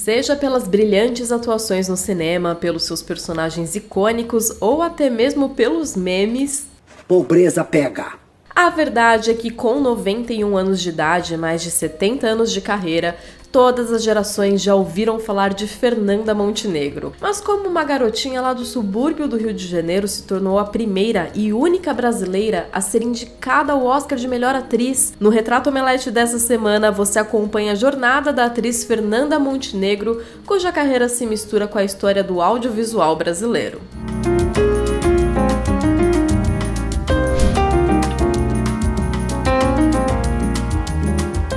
Seja pelas brilhantes atuações no cinema, pelos seus personagens icônicos ou até mesmo pelos memes, pobreza pega. A verdade é que com 91 anos de idade e mais de 70 anos de carreira, todas as gerações já ouviram falar de Fernanda Montenegro. Mas como uma garotinha lá do subúrbio do Rio de Janeiro se tornou a primeira e única brasileira a ser indicada ao Oscar de melhor atriz, no Retrato Omelete dessa semana você acompanha a jornada da atriz Fernanda Montenegro, cuja carreira se mistura com a história do audiovisual brasileiro.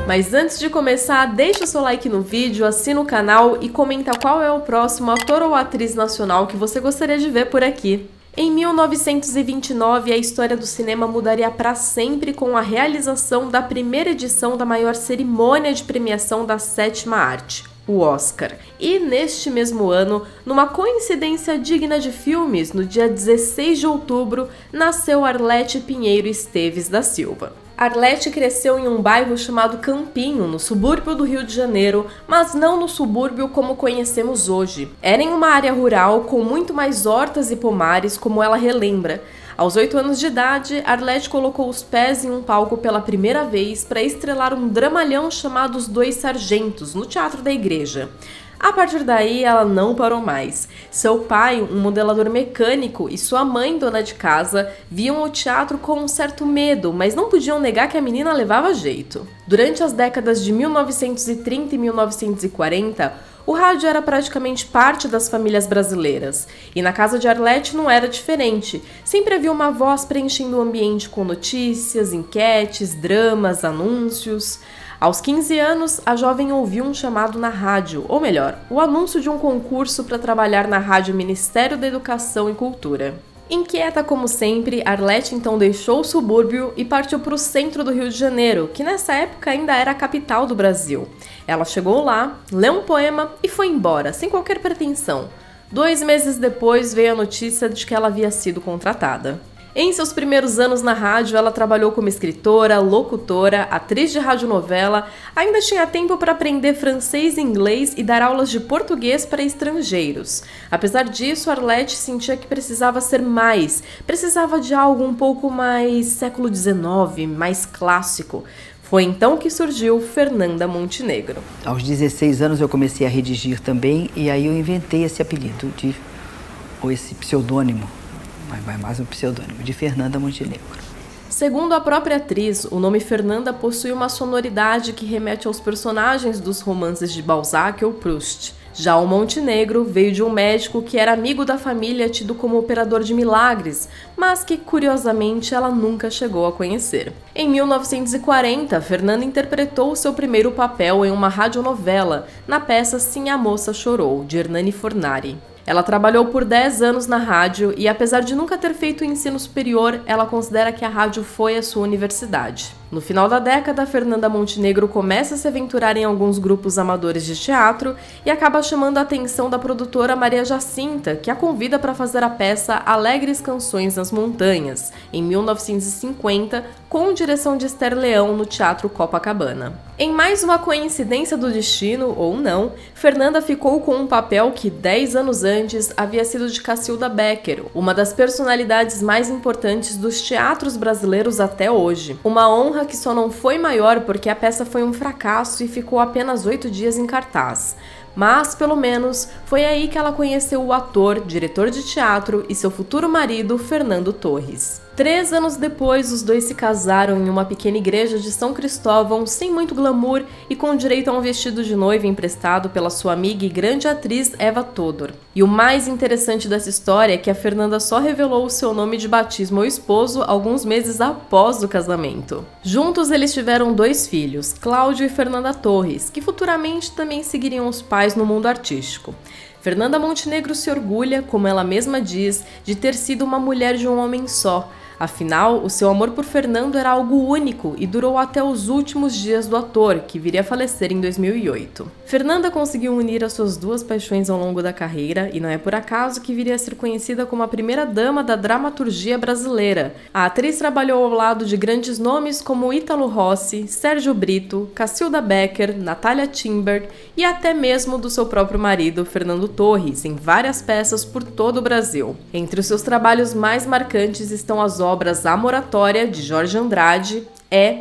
Mas antes de começar, deixa o seu like no vídeo, assina o canal e comenta qual é o próximo ator ou atriz nacional que você gostaria de ver por aqui. Em 1929, a história do cinema mudaria para sempre com a realização da primeira edição da maior cerimônia de premiação da sétima arte, o Oscar. E neste mesmo ano, numa coincidência digna de filmes, no dia 16 de outubro, nasceu Arlete Pinheiro Esteves da Silva. Arlete cresceu em um bairro chamado Campinho, no subúrbio do Rio de Janeiro, mas não no subúrbio como conhecemos hoje. Era em uma área rural com muito mais hortas e pomares, como ela relembra. Aos 8 anos de idade, Arlete colocou os pés em um palco pela primeira vez para estrelar um dramalhão chamado Os Dois Sargentos, no Teatro da Igreja. A partir daí, ela não parou mais. Seu pai, um modelador mecânico, e sua mãe, dona de casa, viam o teatro com um certo medo, mas não podiam negar que a menina levava jeito. Durante as décadas de 1930 e 1940, o rádio era praticamente parte das famílias brasileiras, e na casa de Arlete não era diferente. Sempre havia uma voz preenchendo o ambiente com notícias, enquetes, dramas, anúncios. Aos 15 anos, a jovem ouviu um chamado na rádio, ou melhor, o anúncio de um concurso para trabalhar na Rádio Ministério da Educação e Cultura. Inquieta como sempre, Arlete então deixou o subúrbio e partiu para o centro do Rio de Janeiro, que nessa época ainda era a capital do Brasil. Ela chegou lá, leu um poema e foi embora, sem qualquer pretensão. 2 meses depois veio a notícia de que ela havia sido contratada. Em seus primeiros anos na rádio, ela trabalhou como escritora, locutora, atriz de radionovela, ainda tinha tempo para aprender francês e inglês e dar aulas de português para estrangeiros. Apesar disso, Arlete sentia que precisava ser mais, precisava de algo um pouco mais século XIX, mais clássico. Foi então que surgiu Fernanda Montenegro. Aos 16 anos eu comecei a redigir também e aí eu inventei esse apelido, ou esse pseudônimo. Vai mais um pseudônimo, de Fernanda Montenegro. Segundo a própria atriz, o nome Fernanda possui uma sonoridade que remete aos personagens dos romances de Balzac ou Proust. Já o Montenegro veio de um médico que era amigo da família, tido como operador de milagres, mas que, curiosamente, ela nunca chegou a conhecer. Em 1940, Fernanda interpretou seu primeiro papel em uma radionovela, na peça Sim, a Moça Chorou, de Hernani Fornari. Ela trabalhou por 10 anos na rádio e, apesar de nunca ter feito ensino superior, ela considera que a rádio foi a sua universidade. No final da década, Fernanda Montenegro começa a se aventurar em alguns grupos amadores de teatro e acaba chamando a atenção da produtora Maria Jacinta, que a convida para fazer a peça Alegres Canções nas Montanhas, em 1950, com direção de Esther Leão no Teatro Copacabana. Em mais uma coincidência do destino, ou não, Fernanda ficou com um papel que 10 anos antes havia sido de Cacilda Becker, uma das personalidades mais importantes dos teatros brasileiros até hoje. Uma honra que só não foi maior porque a peça foi um fracasso e ficou apenas 8 dias em cartaz. Mas, pelo menos, foi aí que ela conheceu o ator, diretor de teatro e seu futuro marido, Fernando Torres. 3 anos depois, os dois se casaram em uma pequena igreja de São Cristóvão, sem muito glamour e com direito a um vestido de noiva emprestado pela sua amiga e grande atriz Eva Todor. E o mais interessante dessa história é que a Fernanda só revelou o seu nome de batismo ao esposo alguns meses após o casamento. Juntos eles tiveram 2 filhos, Cláudio e Fernanda Torres, que futuramente também seguiriam os pais no mundo artístico. Fernanda Montenegro se orgulha, como ela mesma diz, de ter sido uma mulher de um homem só. Afinal, o seu amor por Fernando era algo único e durou até os últimos dias do ator, que viria a falecer em 2008. Fernanda conseguiu unir as suas duas paixões ao longo da carreira e não é por acaso que viria a ser conhecida como a primeira-dama da dramaturgia brasileira. A atriz trabalhou ao lado de grandes nomes como Ítalo Rossi, Sérgio Brito, Cacilda Becker, Natália Timber e até mesmo do seu próprio marido, Fernando Torres, em várias peças por todo o Brasil. Entre os seus trabalhos mais marcantes estão as obras A Moratória, de Jorge Andrade,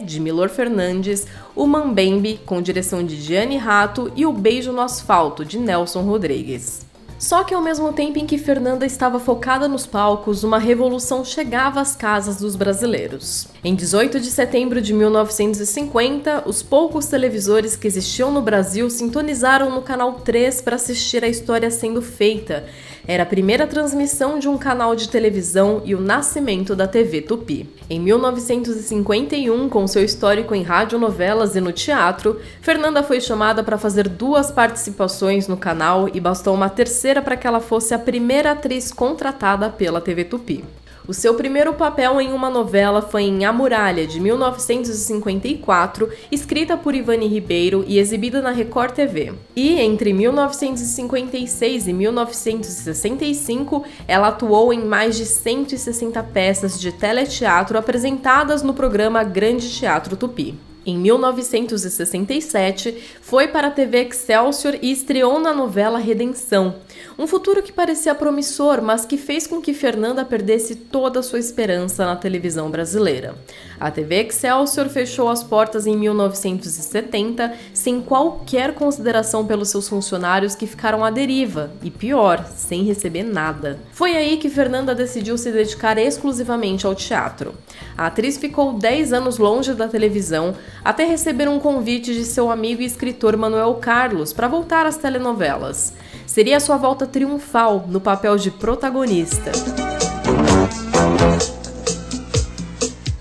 de Milor Fernandes, O Mambembe, com direção de Gianni Rato, e O Beijo no Asfalto, de Nelson Rodrigues. Só que ao mesmo tempo em que Fernanda estava focada nos palcos, uma revolução chegava às casas dos brasileiros. Em 18 de setembro de 1950, os poucos televisores que existiam no Brasil sintonizaram no Canal 3 para assistir a história sendo feita. Era a primeira transmissão de um canal de televisão e o nascimento da TV Tupi. Em 1951, com seu histórico em radionovelas e no teatro, Fernanda foi chamada para fazer 2 participações no canal e bastou uma terceira para que ela fosse a primeira atriz contratada pela TV Tupi. O seu primeiro papel em uma novela foi em A Muralha, de 1954, escrita por Ivani Ribeiro e exibida na Record TV. E, entre 1956 e 1965, ela atuou em mais de 160 peças de teleteatro apresentadas no programa Grande Teatro Tupi. Em 1967, foi para a TV Excelsior e estreou na novela Redenção. Um futuro que parecia promissor, mas que fez com que Fernanda perdesse toda a sua esperança na televisão brasileira. A TV Excelsior fechou as portas em 1970, sem qualquer consideração pelos seus funcionários que ficaram à deriva, e pior, sem receber nada. Foi aí que Fernanda decidiu se dedicar exclusivamente ao teatro. A atriz ficou 10 anos longe da televisão, até receber um convite de seu amigo e escritor Manuel Carlos para voltar às telenovelas. Seria sua volta triunfal no papel de protagonista.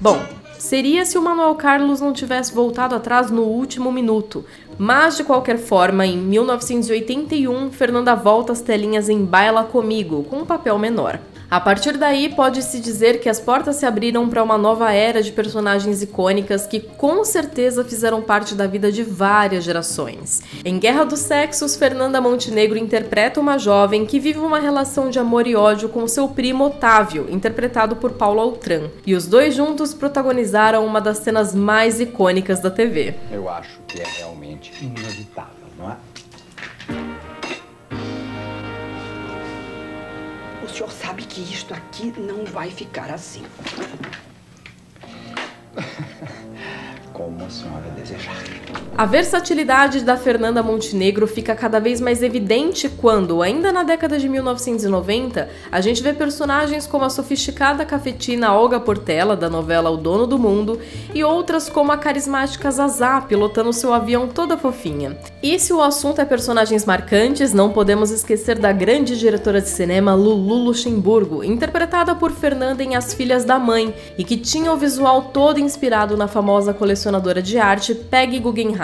Bom, seria se o Manuel Carlos não tivesse voltado atrás no último minuto. Mas, de qualquer forma, em 1981, Fernanda volta às telinhas em Baila Comigo, com um papel menor. A partir daí, pode-se dizer que as portas se abriram para uma nova era de personagens icônicas que com certeza fizeram parte da vida de várias gerações. Em Guerra dos Sexos, Fernanda Montenegro interpreta uma jovem que vive uma relação de amor e ódio com seu primo Otávio, interpretado por Paulo Altran. E os dois juntos protagonizaram uma das cenas mais icônicas da TV. Eu acho que é realmente inevitável, não é? O senhor sabe que isto aqui não vai ficar assim. Como a senhora desejar. A versatilidade da Fernanda Montenegro fica cada vez mais evidente quando, ainda na década de 1990, a gente vê personagens como a sofisticada cafetina Olga Portela, da novela O Dono do Mundo, e outras como a carismática Zazá, pilotando seu avião toda fofinha. E se o assunto é personagens marcantes, não podemos esquecer da grande diretora de cinema Lulu Luxemburgo, interpretada por Fernanda em As Filhas da Mãe, e que tinha o visual todo inspirado na famosa colecionadora de arte Peggy Guggenheim.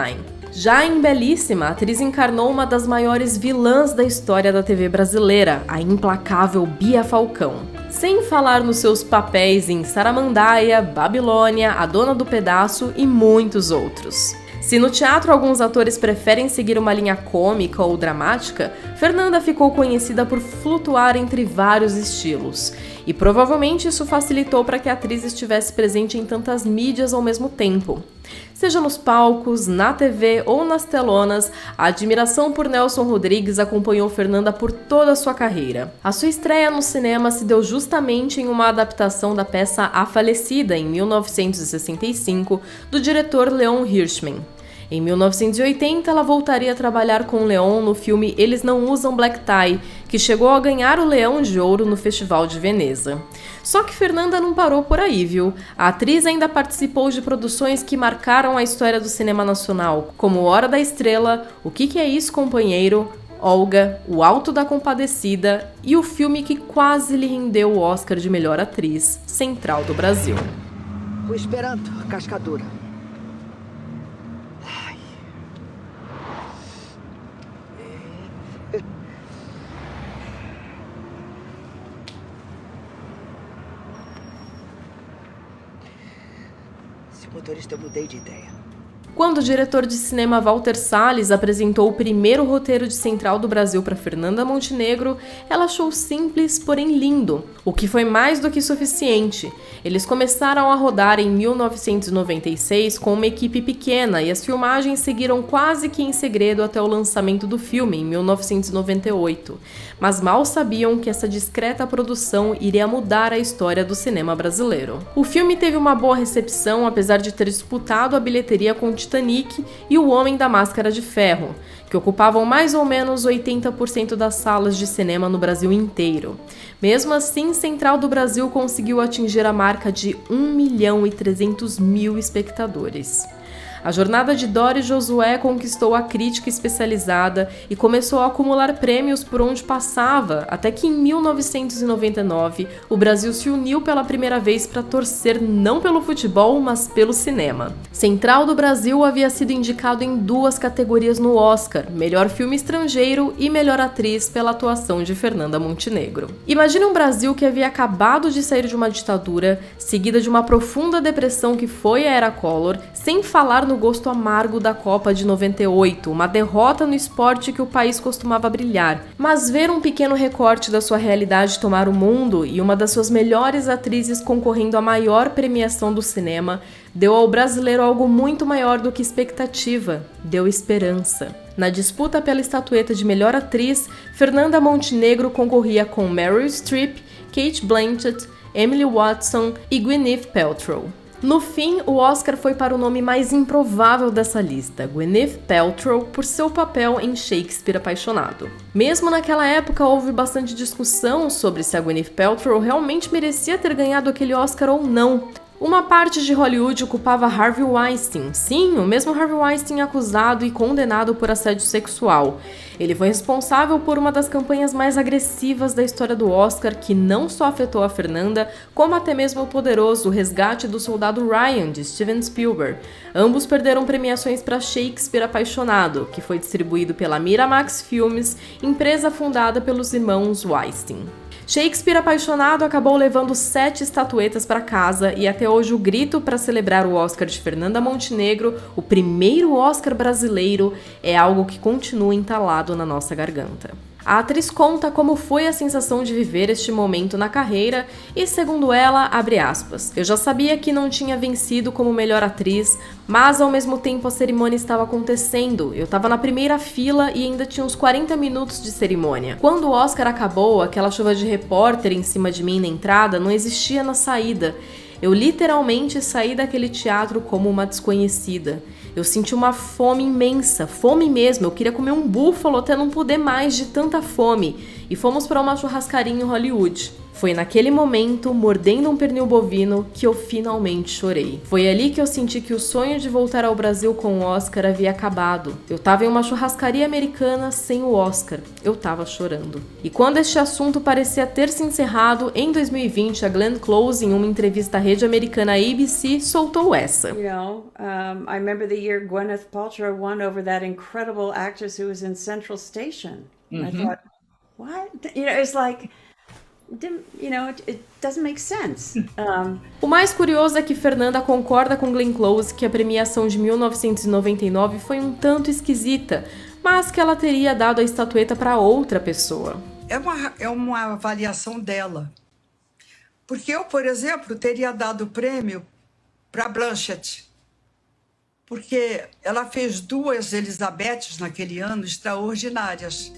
Já em Belíssima, a atriz encarnou uma das maiores vilãs da história da TV brasileira, a implacável Bia Falcão. Sem falar nos seus papéis em Saramandaia, Babilônia, A Dona do Pedaço e muitos outros. Se no teatro alguns atores preferem seguir uma linha cômica ou dramática, Fernanda ficou conhecida por flutuar entre vários estilos. E provavelmente isso facilitou para que a atriz estivesse presente em tantas mídias ao mesmo tempo. Seja nos palcos, na TV ou nas telonas, a admiração por Nelson Rodrigues acompanhou Fernanda por toda a sua carreira. A sua estreia no cinema se deu justamente em uma adaptação da peça A Falecida, em 1965, do diretor Leon Hirschman. Em 1980, ela voltaria a trabalhar com Leon no filme Eles Não Usam Black Tie, que chegou a ganhar o Leão de Ouro no Festival de Veneza. Só que Fernanda não parou por aí, viu? A atriz ainda participou de produções que marcaram a história do cinema nacional, como Hora da Estrela, O Que É Isso, Companheiro?, Olga, O Alto da Compadecida e o filme que quase lhe rendeu o Oscar de melhor atriz, Central do Brasil. O Esperanto, Cascadura. motorista, eu mudei de ideia. Quando o diretor de cinema Walter Salles apresentou o primeiro roteiro de Central do Brasil para Fernanda Montenegro, ela achou simples, porém lindo, o que foi mais do que suficiente. Eles começaram a rodar em 1996 com uma equipe pequena e as filmagens seguiram quase que em segredo até o lançamento do filme, em 1998. Mas mal sabiam que essa discreta produção iria mudar a história do cinema brasileiro. O filme teve uma boa recepção, apesar de ter disputado a bilheteria com Titanic e O Homem da Máscara de Ferro, que ocupavam mais ou menos 80% das salas de cinema no Brasil inteiro. Mesmo assim, Central do Brasil conseguiu atingir a marca de 1.300.000 espectadores. A jornada de Dora e Josué conquistou a crítica especializada e começou a acumular prêmios por onde passava, até que em 1999 o Brasil se uniu pela primeira vez para torcer não pelo futebol, mas pelo cinema. Central do Brasil havia sido indicado em 2 categorias no Oscar, Melhor Filme Estrangeiro e Melhor Atriz pela atuação de Fernanda Montenegro. Imagine um Brasil que havia acabado de sair de uma ditadura, seguida de uma profunda depressão que foi a Era Collor, sem falar no gosto amargo da Copa de 98, uma derrota no esporte que o país costumava brilhar. Mas ver um pequeno recorte da sua realidade tomar o mundo e uma das suas melhores atrizes concorrendo à maior premiação do cinema deu ao brasileiro algo muito maior do que expectativa, deu esperança. Na disputa pela estatueta de melhor atriz, Fernanda Montenegro concorria com Meryl Streep, Cate Blanchett, Emily Watson e Gwyneth Paltrow. No fim, o Oscar foi para o nome mais improvável dessa lista, Gwyneth Paltrow, por seu papel em Shakespeare Apaixonado. Mesmo naquela época, houve bastante discussão sobre se a Gwyneth Paltrow realmente merecia ter ganhado aquele Oscar ou não. Uma parte de Hollywood culpava Harvey Weinstein, sim, o mesmo Harvey Weinstein acusado e condenado por assédio sexual. Ele foi responsável por uma das campanhas mais agressivas da história do Oscar, que não só afetou a Fernanda, como até mesmo o poderoso Resgate do Soldado Ryan, de Steven Spielberg. Ambos perderam premiações para Shakespeare Apaixonado, que foi distribuído pela Miramax Filmes, empresa fundada pelos irmãos Weinstein. Shakespeare Apaixonado acabou levando 7 estatuetas para casa e até hoje o grito para celebrar o Oscar de Fernanda Montenegro, o primeiro Oscar brasileiro, é algo que continua entalado na nossa garganta. A atriz conta como foi a sensação de viver este momento na carreira e, segundo ela, abre aspas, eu já sabia que não tinha vencido como melhor atriz, mas ao mesmo tempo a cerimônia estava acontecendo, eu estava na primeira fila e ainda tinha uns 40 minutos de cerimônia. Quando o Oscar acabou, aquela chuva de repórter em cima de mim na entrada não existia na saída. Eu literalmente saí daquele teatro como uma desconhecida. Eu senti uma fome imensa, fome mesmo, eu queria comer um búfalo até não poder mais de tanta fome. E fomos para uma churrascaria em Hollywood. Foi naquele momento, mordendo um pernil bovino, que eu finalmente chorei. Foi ali que eu senti que o sonho de voltar ao Brasil com o Oscar havia acabado. Eu tava em uma churrascaria americana sem o Oscar. Eu tava chorando. E quando este assunto parecia ter se encerrado, em 2020, a Glenn Close, em uma entrevista à rede americana ABC, soltou essa. You know, I remember the year Gwyneth Paltrow won over that incredible actress who was in Central Station. I thought, what? You know, it's like... You know, it doesn't make sense. O mais curioso é que Fernanda concorda com Glenn Close que a premiação de 1999 foi um tanto esquisita, mas que ela teria dado a estatueta para outra pessoa. É uma avaliação dela. Porque eu, por exemplo, teria dado o prêmio para Blanchett. Porque ela fez 2 Elizabeths naquele ano extraordinárias.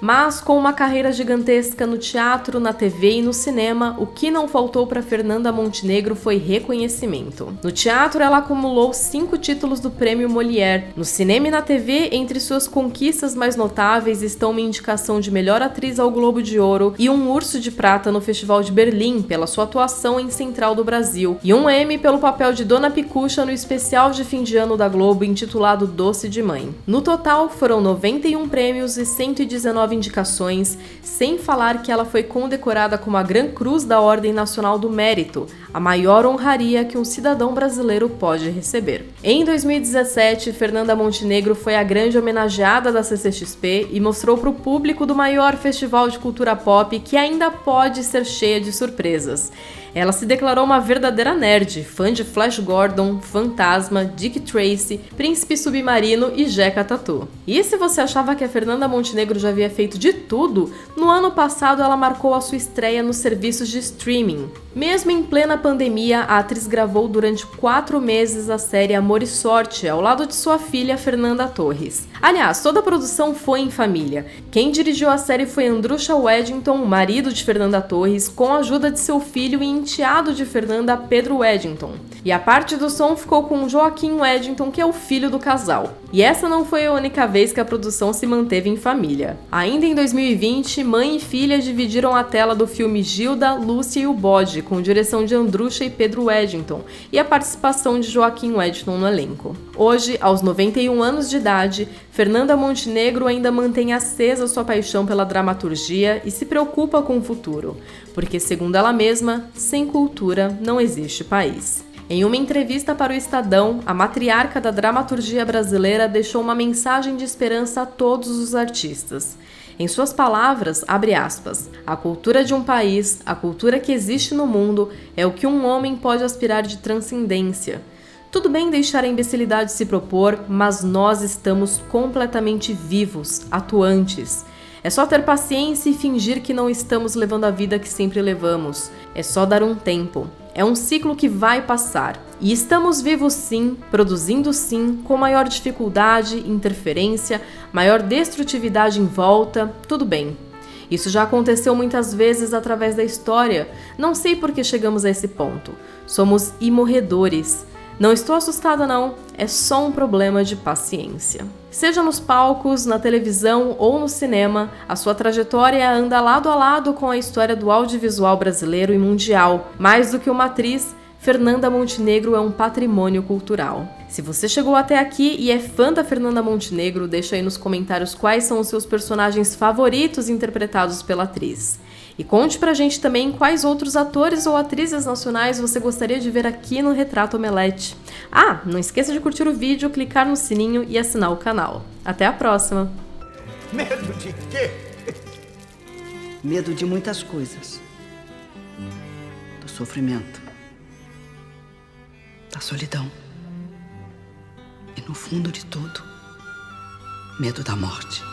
Mas com uma carreira gigantesca no teatro, na TV e no cinema, o que não faltou para Fernanda Montenegro foi reconhecimento. No teatro, ela acumulou 5 títulos do Prêmio Molière. No cinema e na TV, entre suas conquistas mais notáveis estão uma indicação de melhor atriz ao Globo de Ouro e um Urso de Prata no Festival de Berlim pela sua atuação em Central do Brasil, e um Emmy pelo papel de Dona Picucha no especial de fim de ano da Globo intitulado Doce de Mãe. No total, foram 91 prêmios e 119 indicações, sem falar que ela foi condecorada com a Gran Cruz da Ordem Nacional do Mérito, a maior honraria que um cidadão brasileiro pode receber. Em 2017, Fernanda Montenegro foi a grande homenageada da CCXP e mostrou para o público do maior festival de cultura pop que ainda pode ser cheia de surpresas. Ela se declarou uma verdadeira nerd, fã de Flash Gordon, Fantasma, Dick Tracy, Príncipe Submarino e Jeca Tatu. E se você achava que a Fernanda Montenegro já havia feito de tudo, no ano passado ela marcou a sua estreia nos serviços de streaming. Mesmo em plena pandemia, a atriz gravou durante 4 meses a série Amor e Sorte, ao lado de sua filha Fernanda Torres. Aliás, toda a produção foi em família. Quem dirigiu a série foi Andrusha Weddington, marido de Fernanda Torres, com a ajuda de seu filho e enteado de Fernanda, Pedro Weddington. E a parte do som ficou com Joaquim Weddington, que é o filho do casal. E essa não foi a única vez que a produção se manteve em família. Ainda em 2020, mãe e filha dividiram a tela do filme Gilda, Lúcia e o Bode, com direção de Andrusha e Pedro Weddington, e a participação de Joaquim Weddington no elenco. Hoje, aos 91 anos de idade, Fernanda Montenegro ainda mantém acesa sua paixão pela dramaturgia e se preocupa com o futuro, porque, segundo ela mesma, sem cultura não existe país. Em uma entrevista para o Estadão, a matriarca da dramaturgia brasileira deixou uma mensagem de esperança a todos os artistas. Em suas palavras, abre aspas, a cultura de um país, a cultura que existe no mundo, é o que um homem pode aspirar de transcendência. Tudo bem deixar a imbecilidade se propor, mas nós estamos completamente vivos, atuantes. É só ter paciência e fingir que não estamos levando a vida que sempre levamos. É só dar um tempo. É um ciclo que vai passar. E estamos vivos sim, produzindo sim, com maior dificuldade, interferência, maior destrutividade em volta, tudo bem. Isso já aconteceu muitas vezes através da história. Não sei por que chegamos a esse ponto. Somos imorredores. Não estou assustada não, é só um problema de paciência. Seja nos palcos, na televisão ou no cinema, a sua trajetória anda lado a lado com a história do audiovisual brasileiro e mundial. Mais do que uma atriz, Fernanda Montenegro é um patrimônio cultural. Se você chegou até aqui e é fã da Fernanda Montenegro, deixa aí nos comentários quais são os seus personagens favoritos interpretados pela atriz. E conte pra gente também quais outros atores ou atrizes nacionais você gostaria de ver aqui no Retrato Omelete. Ah, não esqueça de curtir o vídeo, clicar no sininho e assinar o canal. Até a próxima! Medo de quê? Medo de muitas coisas. Do sofrimento. Da solidão. E no fundo de tudo, medo da morte.